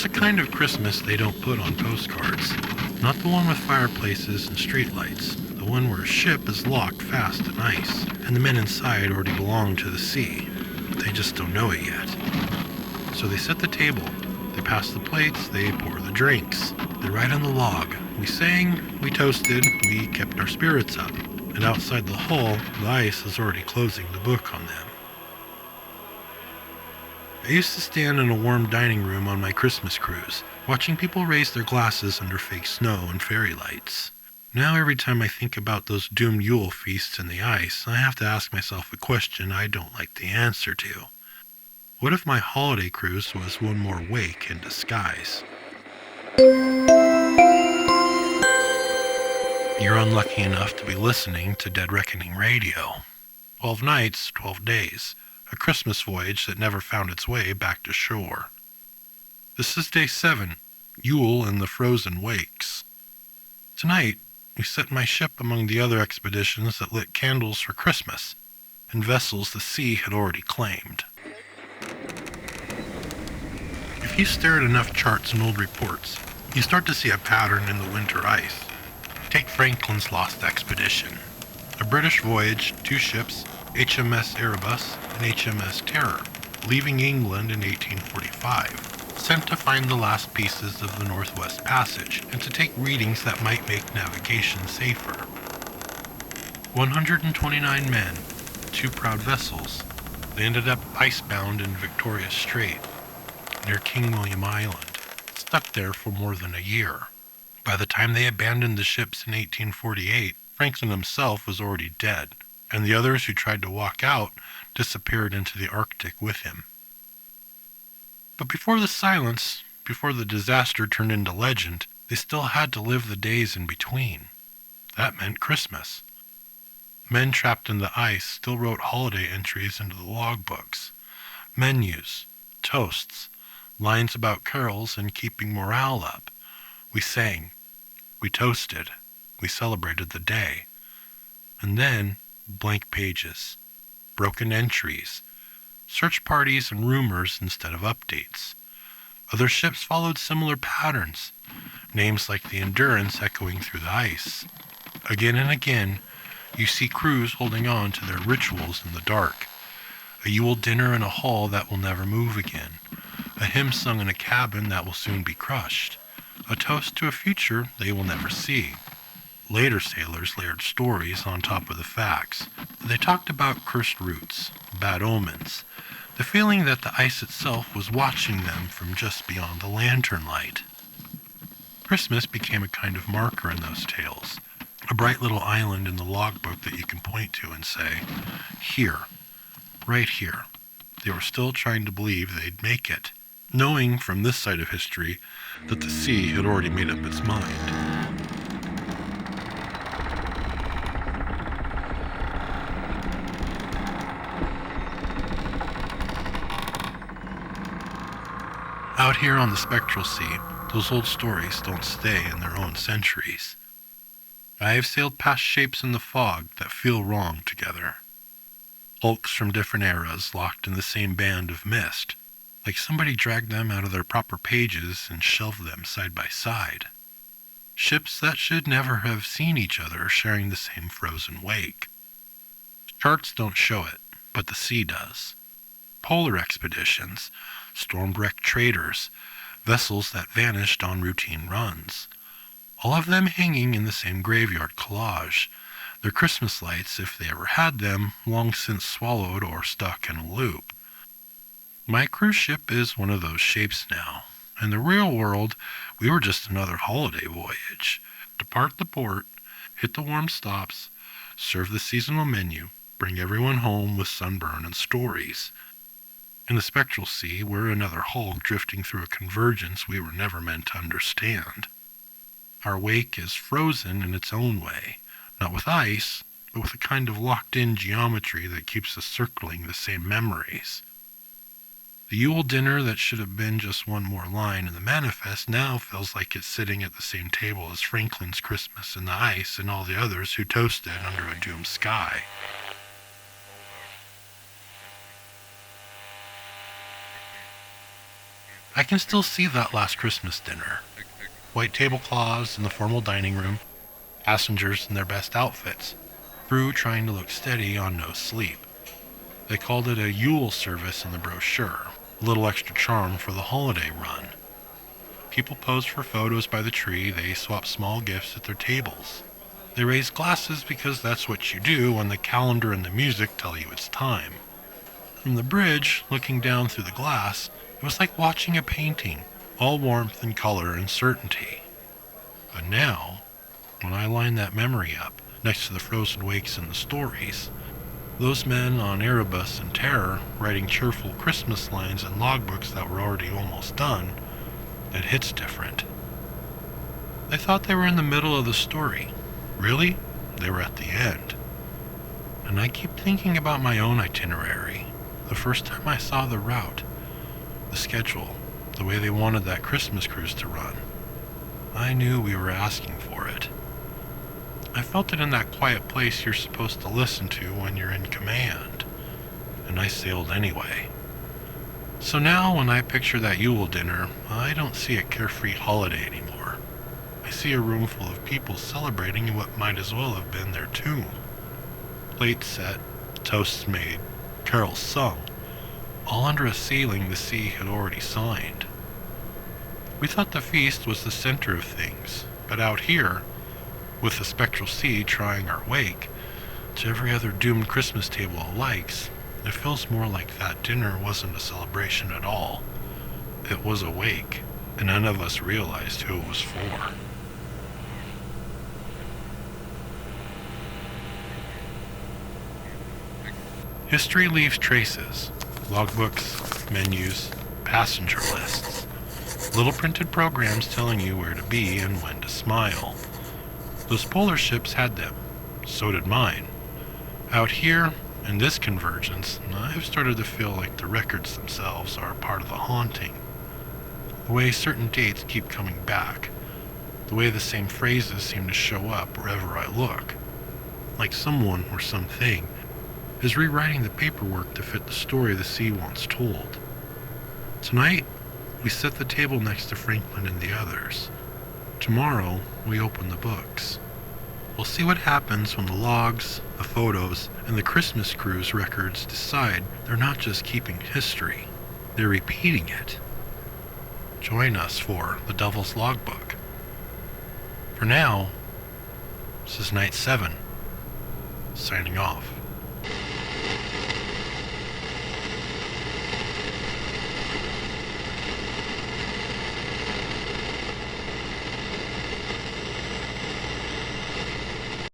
There's a kind of Christmas they don't put on postcards. Not the one with fireplaces and streetlights. The one where a ship is locked fast in ice, and the men inside already belong to the sea. They just don't know it yet. So they set the table. They pass the plates, they pour the drinks. They write on the log. We sang, we toasted, we kept our spirits up. And outside the hall, the ice is already closing the book on them. I used to stand in a warm dining room on my Christmas cruise, watching people raise their glasses under fake snow and fairy lights. Now every time I think about those doomed Yule feasts in the ice, I have to ask myself a question I don't like the answer to. What if my holiday cruise was one more wake in disguise? You're unlucky enough to be listening to Dead Reckoning Radio. 12 nights, 12 days. A Christmas voyage that never found its way back to shore. This is day 7, Yule and the Frozen Wakes. Tonight, we set my ship among the other expeditions that lit candles for Christmas, and vessels the sea had already claimed. If you stare at enough charts and old reports, you start to see a pattern in the winter ice. Take Franklin's Lost Expedition. A British voyage, 2 ships, HMS Erebus and HMS Terror, leaving England in 1845, sent to find the last pieces of the Northwest Passage and to take readings that might make navigation safer. 129 men, 2 proud vessels. They ended up icebound in Victoria Strait, near King William Island, stuck there for more than a year. By the time they abandoned the ships in 1848, Franklin himself was already dead, and the others who tried to walk out disappeared into the Arctic with him. But before the silence, before the disaster turned into legend, they still had to live the days in between. That meant Christmas. Men trapped in the ice still wrote holiday entries into the logbooks. Menus, toasts, lines about carols and keeping morale up. We sang, we toasted, we celebrated the day. And then, blank pages, broken entries, search parties and rumors instead of updates. Other ships followed similar patterns, names like the Endurance echoing through the ice. Again and again, you see crews holding on to their rituals in the dark. A Yule dinner in a hall that will never move again. A hymn sung in a cabin that will soon be crushed. A toast to a future they will never see. Later sailors layered stories on top of the facts. They talked about cursed roots, bad omens, the feeling that the ice itself was watching them from just beyond the lantern light. Christmas became a kind of marker in those tales, a bright little island in the logbook that you can point to and say, here, right here. They were still trying to believe they'd make it, knowing from this side of history that the sea had already made up its mind. Out here on the Spectral Sea, those old stories don't stay in their own centuries. I have sailed past shapes in the fog that feel wrong together. Hulks from different eras locked in the same band of mist, like somebody dragged them out of their proper pages and shelved them side by side. Ships that should never have seen each other sharing the same frozen wake. Charts don't show it, but the sea does. Polar expeditions, storm-wrecked traders, vessels that vanished on routine runs. All of them hanging in the same graveyard collage, their Christmas lights, if they ever had them, long since swallowed or stuck in a loop. My cruise ship is one of those shapes now. In the real world, we were just another holiday voyage. Depart the port, hit the warm stops, serve the seasonal menu, bring everyone home with sunburn and stories. In the Spectral Sea, we're another hulk drifting through a convergence we were never meant to understand. Our wake is frozen in its own way, not with ice, but with a kind of locked-in geometry that keeps us circling the same memories. The Yule dinner that should have been just one more line in the manifest now feels like it's sitting at the same table as Franklin's Christmas in the ice and all the others who toasted under a doomed sky. I can still see that last Christmas dinner. White tablecloths in the formal dining room, passengers in their best outfits, crew trying to look steady on no sleep. They called it a Yule service in the brochure, a little extra charm for the holiday run. People posed for photos by the tree, they swapped small gifts at their tables. They raised glasses because that's what you do when the calendar and the music tell you it's time. From the bridge, looking down through the glass, it was like watching a painting, all warmth and color and certainty. But now, when I line that memory up next to the frozen wakes in the stories, those men on Erebus and Terror writing cheerful Christmas lines in logbooks that were already almost done, it hits different. I thought they were in the middle of the story. Really? They were at the end. And I keep thinking about my own itinerary. The first time I saw the route, the schedule, the way they wanted that Christmas cruise to run, I knew we were asking for it. I felt it in that quiet place you're supposed to listen to when you're in command, and I sailed anyway. So now when I picture that Yule dinner, I don't see a carefree holiday anymore. I see a room full of people celebrating what might as well have been their tomb. Plates set, toasts made, carols sung, all under a ceiling the sea had already signed. We thought the feast was the center of things, but out here, with the Spectral Sea trying our wake to every other doomed Christmas table it likes, it feels more like that dinner wasn't a celebration at all. It was a wake, and none of us realized who it was for. History leaves traces, logbooks, menus, passenger lists, little printed programs telling you where to be and when to smile. Those polar ships had them, so did mine. Out here, in this convergence, I've started to feel like the records themselves are part of the haunting. The way certain dates keep coming back, the way the same phrases seem to show up wherever I look, like someone or something is rewriting the paperwork to fit the story the sea once told. Tonight, we set the table next to Franklin and the others. Tomorrow, we open the books. We'll see what happens when the logs, the photos, and the Christmas cruise records decide they're not just keeping history, they're repeating it. Join us for The Devil's Logbook. For now, this is Night 7, signing off.